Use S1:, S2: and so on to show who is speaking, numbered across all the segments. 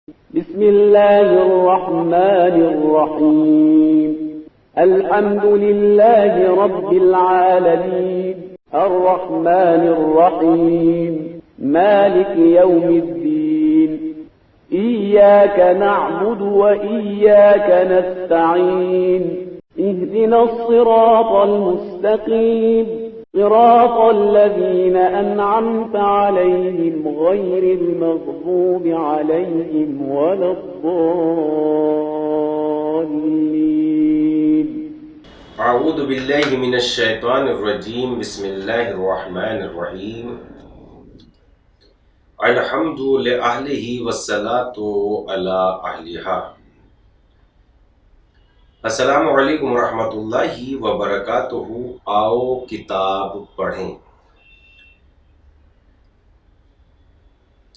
S1: بسم الله الرحمن الرحيم الحمد لله رب العالمين الرحمن الرحيم مالك يوم الدين إياك نعبد وإياك نستعين اهدنا الصراط المستقيم صراط الذين أنعمت عليهم غير المغضوب عليهم ولا الضالين.
S2: اعوذ باللہ من الشیطان الرجیم. بسم اللہ الرحمن الرحیم. الحمد لأہلہ والصلاة علی اہلہا. السلام علیکم ورحمۃ اللہ وبرکاتہ. آؤ کتاب پڑھیں.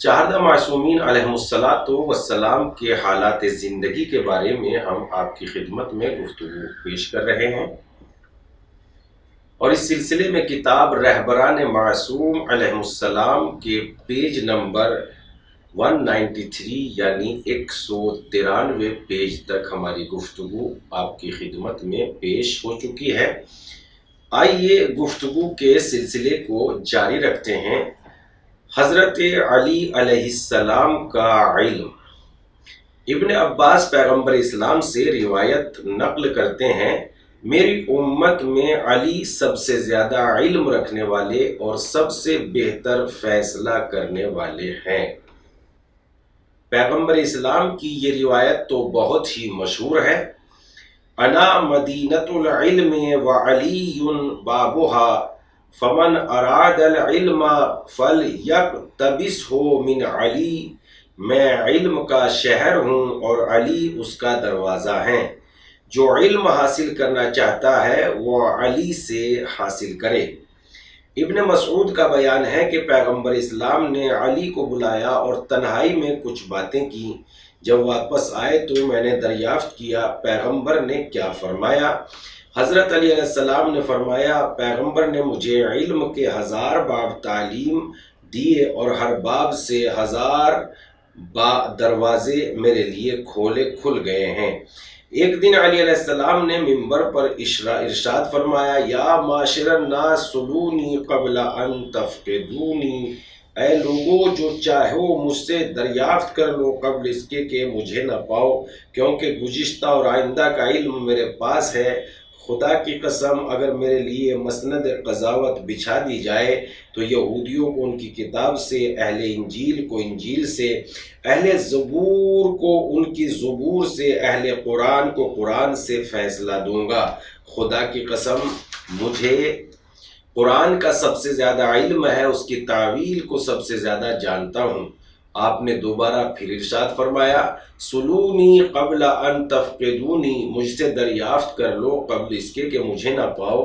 S2: چہردہ معصومین علیہم السلام کے حالات زندگی کے بارے میں ہم آپ کی خدمت میں گفتگو پیش کر رہے ہیں، اور اس سلسلے میں کتاب رہبران معصوم علیہم السلام کے پیج نمبر 193 یعنی 193 پیج تک ہماری گفتگو آپ کی خدمت میں پیش ہو چکی ہے. آئیے گفتگو کے سلسلے کو جاری رکھتے ہیں. حضرت علی علیہ السلام کا علم. ابن عباس پیغمبر اسلام سے روایت نقل کرتے ہیں، میری امت میں علی سب سے زیادہ علم رکھنے والے اور سب سے بہتر فیصلہ کرنے والے ہیں. پیغمبر اسلام کی یہ روایت تو بہت ہی مشہور ہے. انا مدینۃ العلم وعلی بابها فمن اراد العلم فلیقتبسہ من علی. میں علم کا شہر ہوں اور علی اس کا دروازہ ہیں. جو علم حاصل کرنا چاہتا ہے وہ علی سے حاصل کرے. ابن مسعود کا بیان ہے کہ پیغمبر اسلام نے علی کو بلایا اور تنہائی میں کچھ باتیں کی. جب واپس آئے تو میں نے دریافت کیا پیغمبر نے کیا فرمایا. حضرت علی علیہ السلام نے فرمایا، پیغمبر نے مجھے علم کے 1000 باب تعلیم دیے اور ہر باب سے 1000 دروازے میرے لیے کھل گئے ہیں. ایک دن علی علیہ السلام نے منبر پر ارشاد فرمایا، یا معاشر الناس سلونی قبل ان تفقدونی. اے لوگو، جو چاہو مجھ سے دریافت کر لو قبل اس کے کہ مجھے نہ پاؤ، کیونکہ گزشتہ اور آئندہ کا علم میرے پاس ہے. خدا کی قسم، اگر میرے لیے مسند قضاوت بچھا دی جائے تو یہودیوں کو ان کی کتاب سے، اہل انجیل کو انجیل سے، اہل زبور کو ان کی زبور سے، اہل قرآن کو قرآن سے فیصلہ دوں گا. خدا کی قسم، مجھے قرآن کا سب سے زیادہ علم ہے، اس کی تعویل کو سب سے زیادہ جانتا ہوں. آپ نے دوبارہ پھر ارشاد فرمایا، سلونی قبل ان تفقدونی. مجھ سے دریافت کر لو قبل اس کے کہ مجھے نہ پاؤ.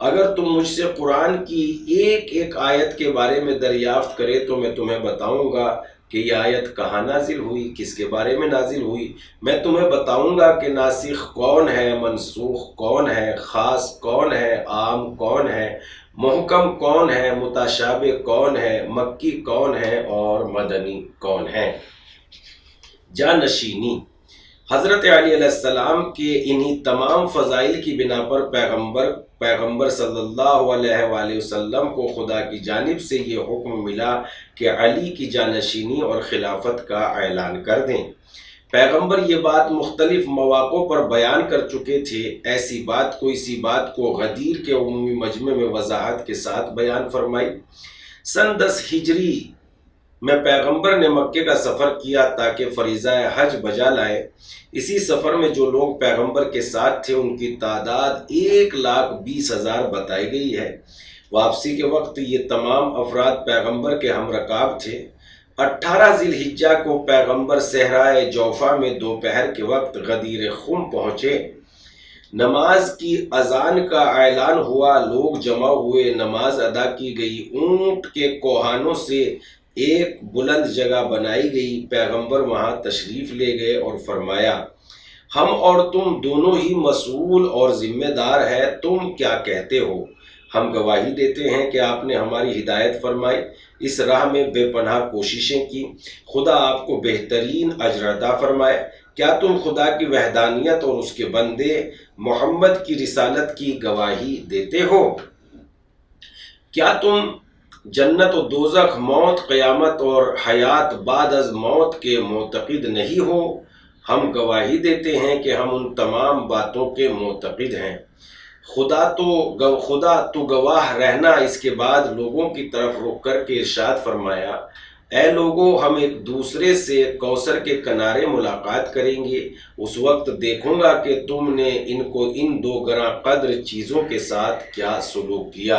S2: اگر تم مجھ سے قرآن کی ایک ایک آیت کے بارے میں دریافت کرے تو میں تمہیں بتاؤں گا کہ یہ آیت کہاں نازل ہوئی، کس کے بارے میں نازل ہوئی. میں تمہیں بتاؤں گا کہ ناسخ کون ہے، منسوخ کون ہے، خاص کون ہے، عام کون ہے، محکم کون ہے، متشابہ کون ہے، مکی کون ہے اور مدنی کون ہے. جانشینی. حضرت علی علیہ السلام کے انہی تمام فضائل کی بنا پر پیغمبر صلی اللہ علیہ وآلہ وسلم کو خدا کی جانب سے یہ حکم ملا کہ علی کی جانشینی اور خلافت کا اعلان کر دیں. پیغمبر یہ بات مختلف مواقع پر بیان کر چکے تھے. اسی بات کو غدیر کے عمومی مجمع میں وضاحت کے ساتھ بیان فرمائی. سن 10 ہجری میں پیغمبر نے مکے کا سفر کیا تاکہ فریضہ حج بجا لائے. اسی سفر میں جو لوگ پیغمبر کے ساتھ تھے ان کی تعداد 1,20,000 بتائی گئی ہے. واپسی کے وقت یہ تمام افراد پیغمبر کے ہم رکاب تھے. 18 ذی الحجہ کو پیغمبر صحرائے جوفا میں دوپہر کے وقت غدیر خم پہنچے. نماز کی اذان کا اعلان ہوا، لوگ جمع ہوئے، نماز ادا کی گئی. اونٹ کے کوہانوں سے ایک بلند جگہ بنائی گئی. پیغمبر وہاں تشریف لے گئے اور فرمایا، ہم اور تم دونوں ہی مسئول اور ذمہ دار ہے، تم کیا کہتے ہو؟ ہم گواہی دیتے ہیں کہ آپ نے ہماری ہدایت فرمائی، اس راہ میں بے پناہ کوششیں کی، خدا آپ کو بہترین اجر عطا فرمائے۔ کیا تم خدا کی وحدانیت اور اس کے بندے محمد کی رسالت کی گواہی دیتے ہو؟ کیا تم جنت و دوزخ، موت، قیامت اور حیات بعد از موت کے معتقد نہیں ہو؟ ہم گواہی دیتے ہیں کہ ہم ان تمام باتوں کے معتقد ہیں۔ خدا تو گواہ رہنا۔ اس کے بعد لوگوں کی طرف رخ کر کے ارشاد فرمایا، اے لوگو، ہم ایک دوسرے سے کوثر کے کنارے ملاقات کریں گے، اس وقت دیکھوں گا کہ تم نے ان دو گراں قدر چیزوں کے ساتھ کیا سلوک کیا۔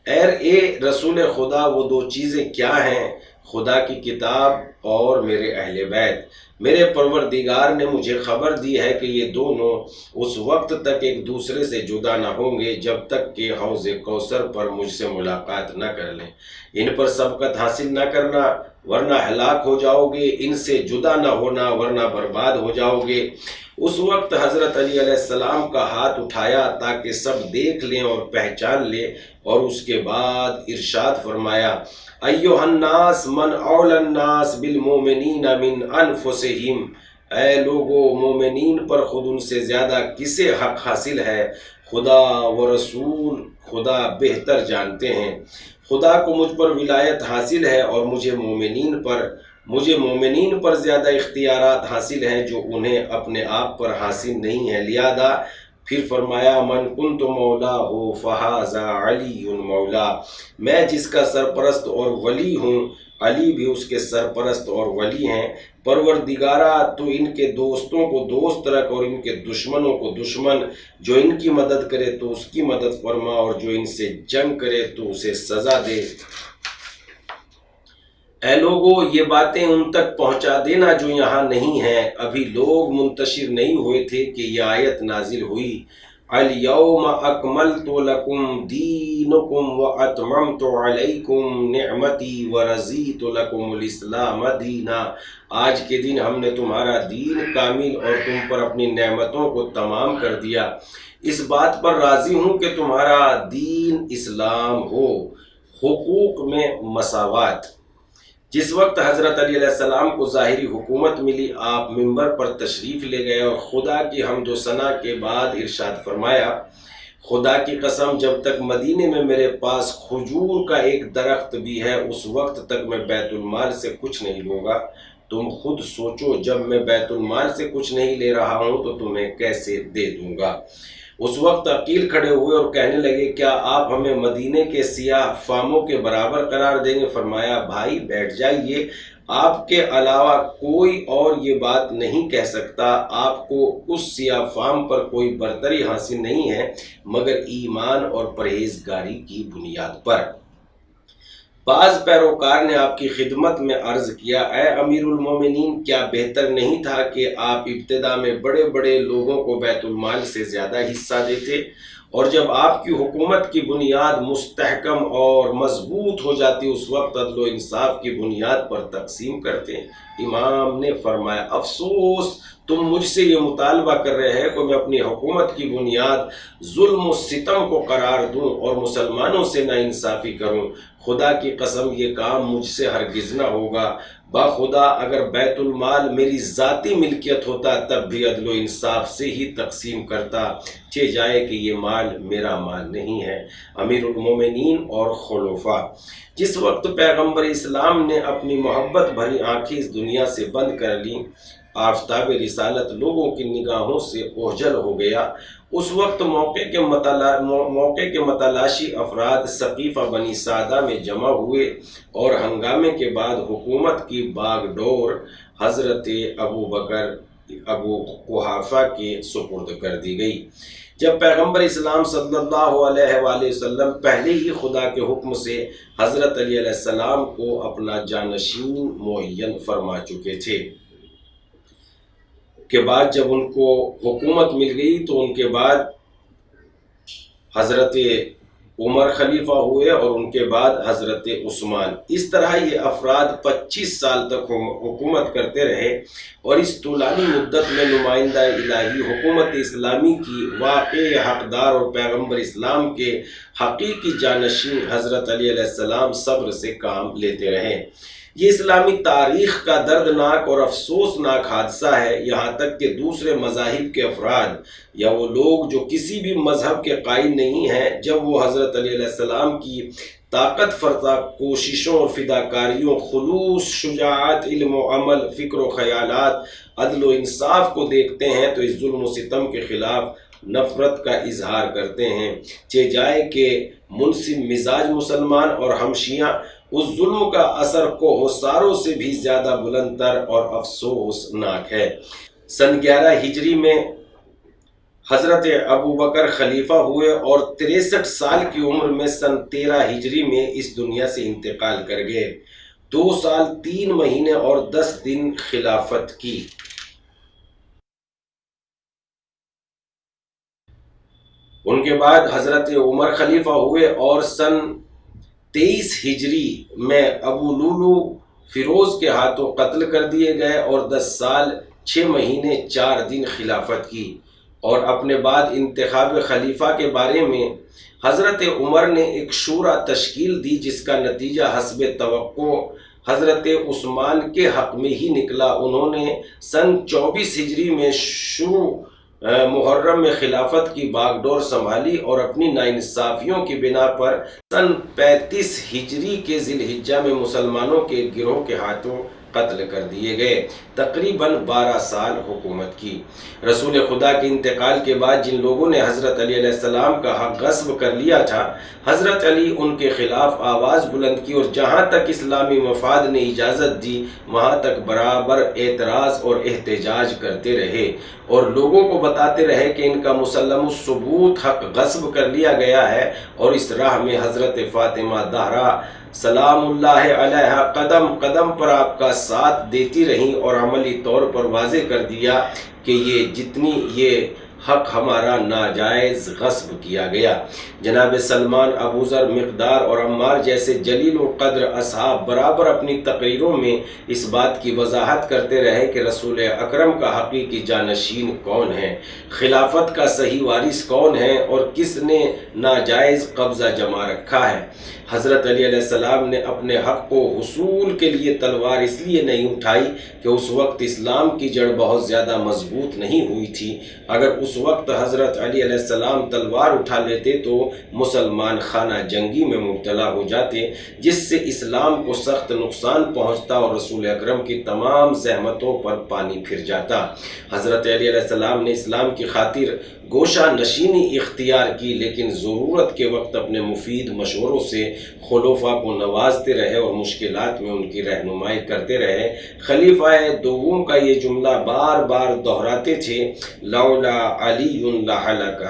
S2: اے رسول خدا، وہ دو چیزیں کیا ہیں؟ خدا کی کتاب اور میرے اہل بیت۔ میرے پروردگار نے مجھے خبر دی ہے کہ یہ دونوں اس وقت تک ایک دوسرے سے جدا نہ ہوں گے جب تک کہ حوض کوثر پر مجھ سے ملاقات نہ کر لیں۔ ان پر سبقت حاصل نہ کرنا ورنہ ہلاک ہو جاؤ گے، ان سے جدا نہ ہونا ورنہ برباد ہو جاؤ گے۔ اس وقت حضرت علی علیہ السلام کا ہاتھ اٹھایا تاکہ سب دیکھ لیں اور پہچان لیں، اور اس کے بعد ارشاد فرمایا، ایھا الناس من اولی الناس بالمؤمنین من انفسہم، اے لوگو، مومنین پر خود ان سے زیادہ کسے حق حاصل ہے؟ خدا و رسول خدا بہتر جانتے ہیں۔ خدا کو مجھ پر ولایت حاصل ہے اور مجھے مومنین پر زیادہ اختیارات حاصل ہیں جو انہیں اپنے آپ پر حاصل نہیں ہے۔ لہذا پھر فرمایا، من کنت مولا ہو فہذا علی مولا، میں جس کا سرپرست اور ولی ہوں، علی بھی اس کے سرپرست اور ولی ہیں۔ پروردگارا، تو ان کے دوستوں کو دوست رکھ اور ان کے دشمنوں کو دشمن، جو ان کی مدد کرے تو اس کی مدد فرما اور جو ان سے جنگ کرے تو اسے سزا دے۔ اے لوگو، یہ باتیں ان تک پہنچا دینا جو یہاں نہیں ہیں۔ ابھی لوگ منتشر نہیں ہوئے تھے کہ یہ آیت نازل ہوئی، الیوم اکملت لکم دینکم واتممت علیکم نعمتی ورضیت لکم الاسلام دینا۔ آج کے دن ہم نے تمہارا دین کامل اور تم پر اپنی نعمتوں کو تمام کر دیا۔ اس بات پر راضی ہوں کہ تمہارا دین اسلام ہو۔ حقوق میں مساوات۔ جس وقت حضرت علی علیہ السلام کو ظاہری حکومت ملی، آپ منبر پر تشریف لے گئے اور خدا کی حمد و ثنا کے بعد ارشاد فرمایا، خدا کی قسم، جب تک مدینے میں میرے پاس کھجور کا ایک درخت بھی ہے اس وقت تک میں بیت المال سے کچھ نہیں لوں گا۔ تم خود سوچو، جب میں بیت المال سے کچھ نہیں لے رہا ہوں تو تمہیں کیسے دے دوں گا؟ اس وقت عقیل کھڑے ہوئے اور کہنے لگے، کیا آپ ہمیں مدینے کے سیاہ فاموں کے برابر قرار دیں گے؟ فرمایا، بھائی بیٹھ جائیے، آپ کے علاوہ کوئی اور یہ بات نہیں کہہ سکتا۔ آپ کو اس سیاہ فام پر کوئی برتری حاصل نہیں ہے مگر ایمان اور پرہیزگاری کی بنیاد پر۔ بعض پیروکار نے آپ کی خدمت میں عرض کیا، اے امیر المومنین، کیا بہتر نہیں تھا کہ آپ ابتدا میں بڑے بڑے لوگوں کو بیت المال سے زیادہ حصہ دیتے اور جب آپ کی حکومت کی بنیاد مستحکم اور مضبوط ہو جاتی اس وقت عدل و انصاف کی بنیاد پر تقسیم کرتے؟ امام نے فرمایا، افسوس، تم مجھ سے یہ مطالبہ کر رہے ہیں کہ میں اپنی حکومت کی بنیاد ظلم و ستم کو قرار دوں اور مسلمانوں سے ناانصافی کروں۔ خدا کی قسم، یہ کام مجھ سے ہرگز نہ ہوگا۔ باخدا، اگر بیت المال میری ذاتی ملکیت ہوتا تب بھی عدل و انصاف سے ہی تقسیم کرتا، چہ جائے کہ یہ مال میرا مال نہیں ہے۔ امیر المومنین اور خلفاء۔ جس وقت پیغمبر اسلام نے اپنی محبت بھری آنکھیں اس دنیا سے بند کر لیں، آفتاب رسالت لوگوں کی نگاہوں سے اوجھل ہو گیا، اس وقت موقع کے متلاشی افراد سقیفہ بنی سعدہ میں جمع ہوئے اور ہنگامے کے بعد حکومت کی باغ ڈور حضرت ابو قحافہ کے سپرد کر دی گئی۔ جب پیغمبر اسلام صلی اللہ علیہ وآلہ وسلم پہلے ہی خدا کے حکم سے حضرت علی علیہ السلام کو اپنا جانشین معین فرما چکے تھے، کے بعد جب ان کو حکومت مل گئی تو ان کے بعد حضرت عمر خلیفہ ہوئے اور ان کے بعد حضرت عثمان۔ اس طرح یہ افراد 25 سال تک حکومت کرتے رہے اور اس طولانی مدت میں نمائندہ الہی حکومت اسلامی کی واقعی حقدار اور پیغمبر اسلام کے حقیقی جانشین حضرت علی علیہ السلام صبر سے کام لیتے رہے۔ یہ اسلامی تاریخ کا دردناک اور افسوسناک حادثہ ہے، یہاں تک کہ دوسرے مذاہب کے افراد یا وہ لوگ جو کسی بھی مذہب کے قائل نہیں ہیں، جب وہ حضرت علی علیہ السلام کی طاقت فرسا کوششوں اور فداکاریوں، خلوص، شجاعت، علم و عمل، فکر و خیالات، عدل و انصاف کو دیکھتے ہیں تو اس ظلم و ستم کے خلاف نفرت کا اظہار کرتے ہیں، چہ جائے کہ منصف مزاج مسلمان اور ہم شیعہ اس ظلم کا اثر کو حساروں سے بھی زیادہ بلند تر اور افسوسناک ہے۔ سن 11 ہجری میں حضرت ابوبکر خلیفہ ہوئے اور 63 سال کی عمر میں سن 13 ہجری میں اس دنیا سے انتقال کر گئے۔ 2 سال 3 مہینے اور 10 دن خلافت کی۔ ان کے بعد حضرت عمر خلیفہ ہوئے اور سن 23 ہجری میں ابو لولو فیروز کے ہاتھوں قتل کر دیے گئے اور 10 سال 6 مہینے 4 دن خلافت کی۔ اور اپنے بعد انتخاب خلیفہ کے بارے میں حضرت عمر نے ایک شورا تشکیل دی جس کا نتیجہ حسب توقع حضرت عثمان کے حق میں ہی نکلا۔ انہوں نے سن 24 ہجری میں شروع محرم میں خلافت کی باغ ڈور سنبھالی اور اپنی ناانصافیوں کی بنا پر سن 35 ہجری کے ذی الحجہ میں مسلمانوں کے ایک گروہ کے ہاتھوں قتل کر دیے گئے۔ تقریباً 12 سال حکومت کی۔ رسول خدا کے انتقال کے بعد جن لوگوں نے حضرت علی علیہ السلام کا حق غصب کر لیا تھا، حضرت علی ان کے خلاف آواز بلند کی اور جہاں تک اسلامی مفاد نے اجازت دی وہاں تک برابر اعتراض اور احتجاج کرتے رہے اور لوگوں کو بتاتے رہے کہ ان کا مسلم الثبوت حق غصب کر لیا گیا ہے، اور اس راہ میں حضرت فاطمہ زہرا سلام اللہ علیہا قدم قدم پر آپ کا ساتھ دیتی رہیں اور عملی طور پر واضح کر دیا کہ یہ حق ہمارا ناجائز غصب کیا گیا۔ جناب سلمان، ابوذر، مقدار اور عمار جیسے جلیل القدر اصحاب برابر اپنی تقریروں میں اس بات کی وضاحت کرتے رہے کہ رسول اکرم کا حقیقی جانشین کون ہے، خلافت کا صحیح وارث کون ہے اور کس نے ناجائز قبضہ جما رکھا ہے۔ حضرت علی علیہ السلام نے اپنے حق کو حصول کے لیے تلوار اس لیے نہیں اٹھائی کہ اس وقت اسلام کی جڑ بہت زیادہ مضبوط نہیں ہوئی تھی۔ اگر اس وقت حضرت علی علیہ السلام تلوار اٹھا لیتے تو مسلمان خانہ جنگی میں مبتلا ہو جاتے، جس سے اسلام کو سخت نقصان پہنچتا اور رسول اکرم کی تمام زحمتوں پر پانی پھر جاتا۔ حضرت علی علیہ السلام نے اسلام کی خاطر گوشہ نشینی اختیار کی، لیکن ضرورت کے وقت اپنے مفید مشوروں سے خلفاء کو نوازتے رہے اور مشکلات میں ان کی رہنمائی کرتے رہے۔ خلیفہ دوم کا یہ جملہ بار بار دہراتے تھے، لولا علی لہلک،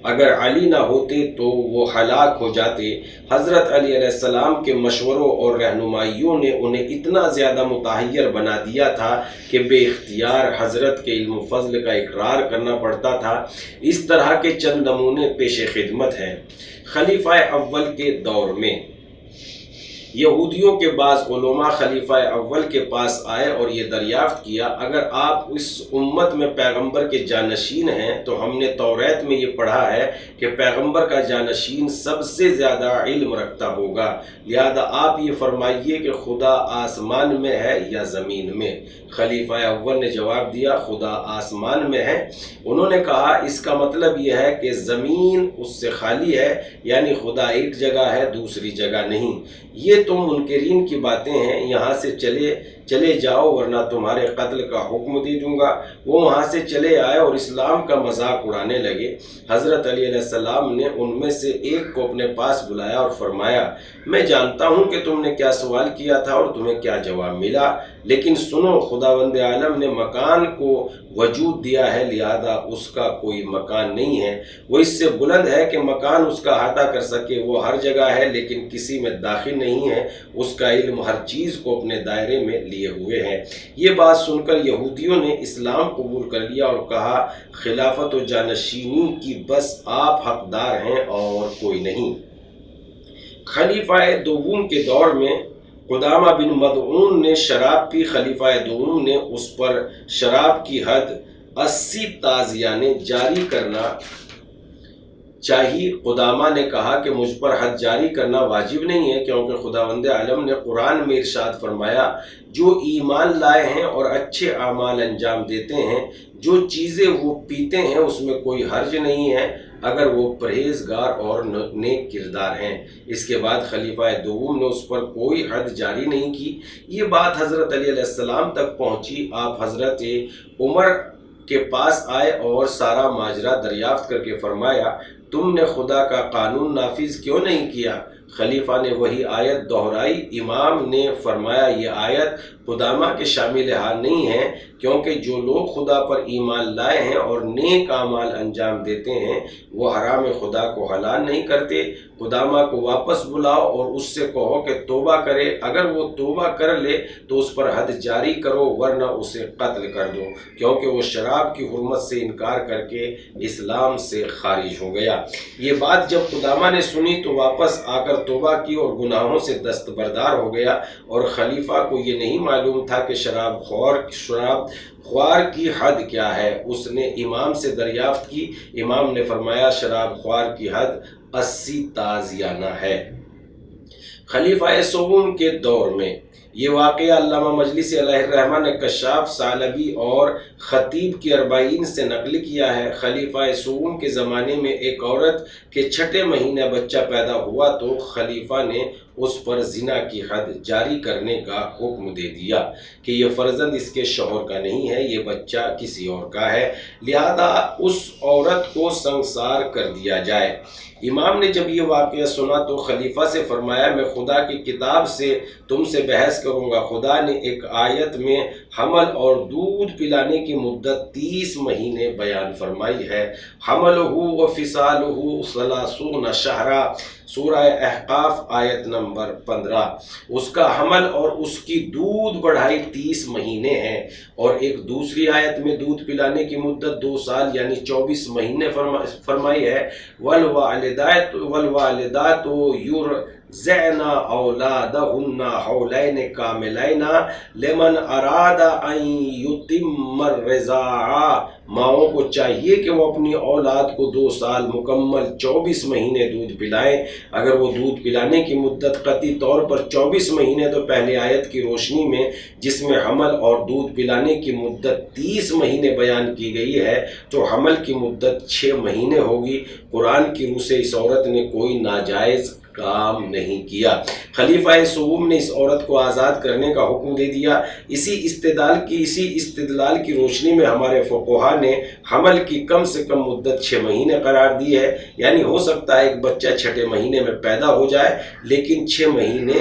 S2: اگر علی نہ ہوتے تو وہ ہلاک ہو جاتے۔ حضرت علی علیہ السلام کے مشوروں اور رہنمائیوں نے انہیں اتنا زیادہ متحیر بنا دیا تھا کہ بے اختیار حضرت کے علم و فضل کا اقرار کرنا پڑتا تھا۔ اس طرح کے چند نمونے پیش خدمت ہیں۔ خلیفہ اول کے دور میں یہودیوں کے بعض علماء خلیفہ اول کے پاس آئے اور یہ دریافت کیا، اگر آپ اس امت میں پیغمبر کے جانشین ہیں تو ہم نے توریت میں یہ پڑھا ہے کہ پیغمبر کا جانشین سب سے زیادہ علم رکھتا ہوگا، لہذا آپ یہ فرمائیے کہ خدا آسمان میں ہے یا زمین میں؟ خلیفہ اول نے جواب دیا، خدا آسمان میں ہے۔ انہوں نے کہا اس کا مطلب یہ ہے کہ زمین اس سے خالی ہے، یعنی خدا ایک جگہ ہے دوسری جگہ نہیں۔ یہ تم منکرین کی باتیں ہیں، یہاں سے چلے جاؤ ورنہ تمہارے قتل کا حکم دے دوں گا۔ وہ وہاں سے چلے آئے اور اسلام کا مذاق اڑانے لگے۔ حضرت علی علیہ السلام نے ان میں سے ایک کو اپنے پاس بلایا اور فرمایا، میں جانتا ہوں کہ تم نے کیا سوال کیا تھا اور تمہیں کیا جواب ملا، لیکن سنو، خداوند عالم نے مکان کو وجود دیا ہے، لہذا اس کا کوئی مکان نہیں ہے، وہ اس سے بلند ہے کہ مکان اس کا احاطہ کر سکے، وہ ہر جگہ ہے لیکن کسی میں داخل نہیں ہے، اس کا علم ہر چیز کو اپنے دائرے میں لیے ہوئے ہے۔ یہ بات سن کر یہودیوں نے اسلام قبول کر لیا اور کہا، خلافت و جانشینی کی بس آپ حقدار ہیں اور کوئی نہیں۔ خلیفہ دوم کے دور میں قدامہ بن مدعون نے شراب پی، خلیفہ دوم نے اس پر شراب کی حد 80 تازیانے جاری کرنا چاہیے۔ قدامہ نے کہا کہ مجھ پر حد جاری کرنا واجب نہیں ہے، کیونکہ خداوند عالم نے قرآن میں ارشاد فرمایا جو ایمان لائے ہیں اور اچھے اعمال انجام دیتے ہیں، جو چیزیں وہ پیتے ہیں اس میں کوئی حرج نہیں ہے اگر وہ پرہیزگار اور نیک کردار ہیں۔ اس کے بعد خلیفہ دوم نے اس پر کوئی حد جاری نہیں کی۔ یہ بات حضرت علی علیہ السلام تک پہنچی۔ آپ حضرت عمر کے پاس آئے اور سارا ماجرا دریافت کر کے فرمایا تم نے خدا کا قانون نافذ کیوں نہیں کیا؟ خلیفہ نے وہی آیت دہرائی۔ امام نے فرمایا یہ آیت قدامہ کے شامل حال نہیں ہے، کیونکہ جو لوگ خدا پر ایمان لائے ہیں اور نیک اعمال انجام دیتے ہیں وہ حرام خدا کو حلال نہیں کرتے۔ قدامہ کو واپس بلاؤ اور اس سے کہو کہ توبہ کرے، اگر وہ توبہ کر لے تو اس پر حد جاری کرو، ورنہ اسے قتل کر دو، کیونکہ وہ شراب کی حرمت سے انکار کر کے اسلام سے خارج ہو گیا۔ یہ بات جب قدامہ نے سنی تو واپس آ کر توبہ کی اور گناہوں سے دستبردار ہو گیا، اور خلیفہ کو یہ نہیں معلوم تھا کہ شراب خوار کی حد کیا ہے۔ اس نے امام سے دریافت کی۔ امام نے فرمایا شراب خوار کی حد 80 تازیانہ ہے۔ خلیفہ سوم کے دور میں یہ واقعہ علامہ مجلسی علیہ الرحمہ نے کشاف ثعلبی اور خطیب کی 40 سے نقل کیا ہے۔ خلیفہ سوم کے زمانے میں ایک عورت کے 6 مہینے بچہ پیدا ہوا تو خلیفہ نے اس پر زنا کی حد جاری کرنے کا حکم دے دیا کہ یہ فرزند اس کے شوہر کا نہیں ہے، یہ بچہ کسی اور کا ہے، لہذا اس عورت کو سنسار کر دیا جائے۔ امام نے جب یہ واقعہ سنا تو خلیفہ سے فرمایا میں خدا کی کتاب سے تم سے بحث کروں گا۔ خدا نے ایک آیت میں حمل اور دودھ پلانے کی مدت 30 مہینے بیان فرمائی ہے۔ حملہ و فصالہ 30 شہرا، سورہ احقاف آیت نمبر 15۔ اس کا حمل اور اس کی دودھ بڑھائی 30 مہینے ہیں، اور ایک دوسری آیت میں دودھ پلانے کی مدت 2 سال یعنی 24 مہینے فرمائی ہے۔ والوالدات يرضعن اولادهن حولین کاملین لمن اراد ان یتم الرضاعہ۔ ماؤں کو چاہیے کہ وہ اپنی اولاد کو 2 سال مکمل 24 مہینے دودھ پلائیں۔ اگر وہ دودھ پلانے کی مدت قطعی طور پر 24 مہینے تو پہلے آیت کی روشنی میں جس میں حمل اور دودھ پلانے کی مدت 30 مہینے بیان کی گئی ہے تو حمل کی مدت 6 مہینے ہوگی۔ قرآن کی روح سے اس عورت نے کوئی ناجائز کام نہیں کیا۔ خلیفہ سوم نے اس عورت کو آزاد کرنے کا حکم دے دیا۔ اسی استدلال کی روشنی میں ہمارے فقہا نے حمل کی کم سے کم مدت 6 مہینے قرار دی ہے، یعنی ہو سکتا ہے ایک بچہ 6 مہینے میں پیدا ہو جائے لیکن 6 مہینے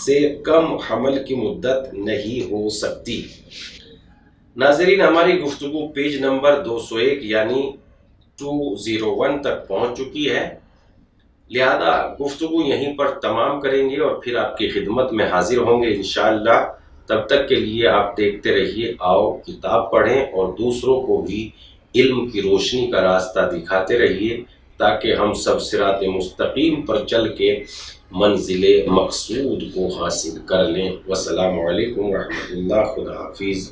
S2: سے کم حمل کی مدت نہیں ہو سکتی۔ ناظرین، ہماری گفتگو پیج نمبر 201 یعنی 201 تک پہنچ چکی ہے، لہذا گفتگو یہیں پر تمام کریں گے اور پھر آپ کی خدمت میں حاضر ہوں گے انشاءاللہ۔ تب تک کے لیے آپ دیکھتے رہیے آؤ کتاب پڑھیں اور دوسروں کو بھی علم کی روشنی کا راستہ دکھاتے رہیے تاکہ ہم سب صراط مستقیم پر چل کے منزل مقصود کو حاصل کر لیں۔ والسلام علیکم ورحمۃ اللہ، خدا حافظ۔